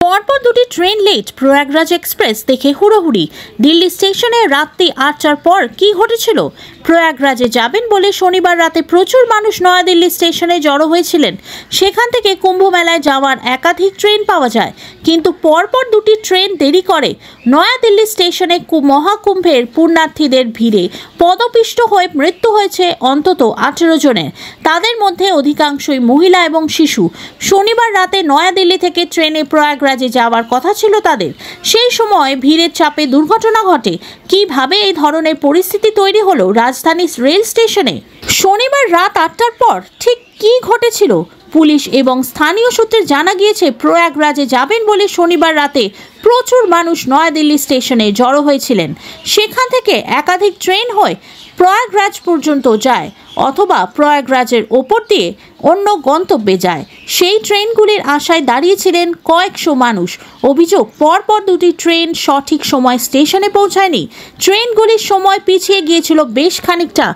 পরপর দুটি train late, Prayagraj express দেখে হুড়োহুড়ি। দিল্লি স্টেশনে রাত্রি ৮টার পর কি ঘটেছিল? প্রয়াগরাজে যাবেন বলে শনিবার রাতে প্রচুর মানুষ নয়াদিল্লি স্টেশনে জড়ো হয়েছিলেন। সেখান থেকে কুম্ভ মেলায় যাওয়ার একাধিক ট্রেন পাওয়া যায়, কিন্তু পরপর দুটি ট্রেন দেরি করে। নয়াদিল্লি স্টেশনে মহাকুম্ভের পুণ্যার্থীদের ভিড়ে পদপিষ্ট হয়ে মৃত্যু হয়েছে অন্তত ১৮ জনের। তাদের মধ্যে অধিকাংশই মহিলা এবং শিশু। শনিবার রাতে নয়াদিল্লি থেকে ট্রেনে প্রয়াগরাজে যাওয়ার কথা ছিল তাদের। সেই সময় ভিড়ের চাপে দুর্ঘটনা ঘটে। কিভাবে এই ধরনের পরিস্থিতি তৈরি হলো রাজধানী রেল স্টেশনে? শনিবার রাত ৮টার পর ঠিক কি ঘটেছিল? পুলিশ এবং স্থানীয় সূত্রে জানা গিয়েছে, প্রয়াগরাজে যাবেন বলে শনিবার রাতে প্রচুর মানুষ নয়াদিল্লি স্টেশনে জড়ো হয়েছিলেন। সেখান থেকে একাধিক ট্রেন হয়ে প্রয়াগরাজ পর্যন্ত যায় অথবা প্রয়াগরাজের ওপর দিয়ে অন্য গন্তব্যে যায়। সেই ট্রেনগুলির আশায় দাঁড়িয়েছিলেন কয়েকশো মানুষ। অভিযোগ, পরপর দুটি ট্রেন সঠিক সময় স্টেশনে পৌঁছায়নি। ট্রেনগুলির সময় পিছিয়ে গিয়েছিল বেশ খানিকটা।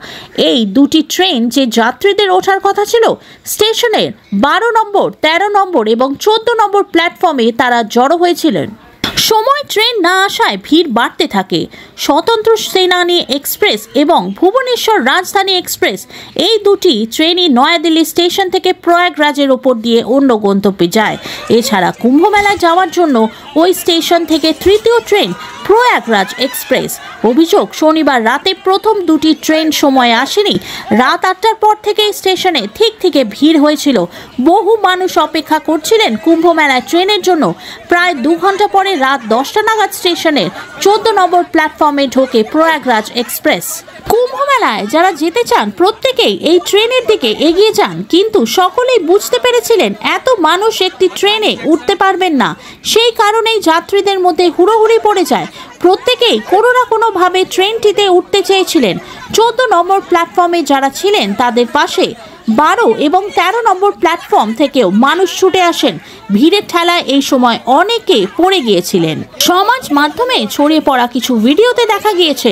এই দুটি ট্রেন যে যাত্রীদের ওঠার কথা ছিল, স্টেশনের ১২ নম্বর, ১৩ নম্বর এবং ১৪ নম্বর প্ল্যাটফর্মে তারা জড়ো হয়েছিলেন। সময় ট্রেন না আসায় ভিড় বাড়তে থাকে। স্বতন্ত্র সেনানী এক্সপ্রেস এবং ভুবনেশ্বর রাজধানী এক্সপ্রেস, এই দুটি ট্রেনই নয়াদিল্লি স্টেশন থেকে প্রয়াগরাজের ওপর দিয়ে অন্য গন্তব্যে যায়। এছাড়া কুম্ভ মেলায় যাওয়ার জন্য ওই স্টেশন থেকে তৃতীয় ট্রেন প্রয়াগরাজ এক্সপ্রেস। অভিযোগ, শনিবার রাতে প্রথম দুটি ট্রেন সময়ে আসেনি। রাত ৮টার পর থেকে স্টেশনে থেকে ভিড় হয়েছিল। বহু মানুষ অপেক্ষা করছিলেন কুম্ভ মেলায় ট্রেনের জন্য। প্রায় ২ ঘন্টা পরে রাত ১০টা নাগাদ স্টেশনের ১৪ নম্বর প্ল্যাটফর্মে ঢোকে প্রয়াগরাজ এক্সপ্রেস। কুম্ভ মেলায় যারা যেতে চান প্রত্যেকেই এই ট্রেনের দিকে এগিয়ে যান, কিন্তু সকলেই বুঝতে পেরেছিলেন এত মানুষ একটি ট্রেনে উঠতে পারবেন না। সেই কারণেই যাত্রীদের মধ্যে হুড়োহুড়ি পড়ে যায়। প্রত্যেকেই কোনো না কোনোভাবে ট্রেনটিতে উঠতে চেয়েছিলেন। ১৪ নম্বর প্ল্যাটফর্মে যারা ছিলেন তাদের পাশে ১২ এবং ১৩ নম্বর প্ল্যাটফর্ম থেকেও মানুষ ছুটে আসেন। ভিড়ের ঠেলায় এই সময় অনেকে পড়ে গিয়েছিলেন। সমাজ মাধ্যমে ছড়িয়ে পড়া কিছু ভিডিওতে দেখা গিয়েছে,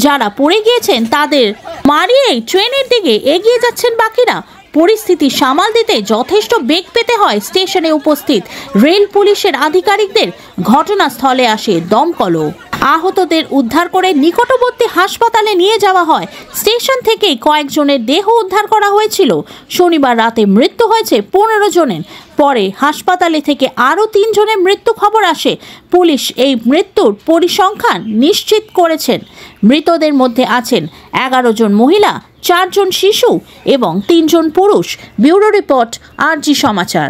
যারা পড়ে গিয়েছেন তাদের মারিয়েই ট্রেনের দিকে এগিয়ে যাচ্ছেন বাকিরা। পরিস্থিতি সামাল দিতে যথেষ্ট বেগ পেতে হয় স্টেশনে উপস্থিত রেল পুলিশের আধিকারিকদের। ঘটনাস্থলে আসে দমকলও। আহতদের উদ্ধার করে নিকটবর্তী হাসপাতালে নিয়ে যাওয়া হয়। স্টেশন থেকেই কয়েকজনের দেহ উদ্ধার করা হয়েছিল। শনিবার রাতে মৃত্যু হয়েছে ১৫ জনের। পরে হাসপাতালে থেকে আরও ৩ জনের মৃত্যু খবর আসে। পুলিশ এই মৃত্যুর পরিসংখ্যান নিশ্চিত করেছেন। মৃতদের মধ্যে আছেন ১১ জন মহিলা, ৪ জন শিশু এবং ৩ জন পুরুষ। ব্যুরো রিপোর্ট, RG সমাচার।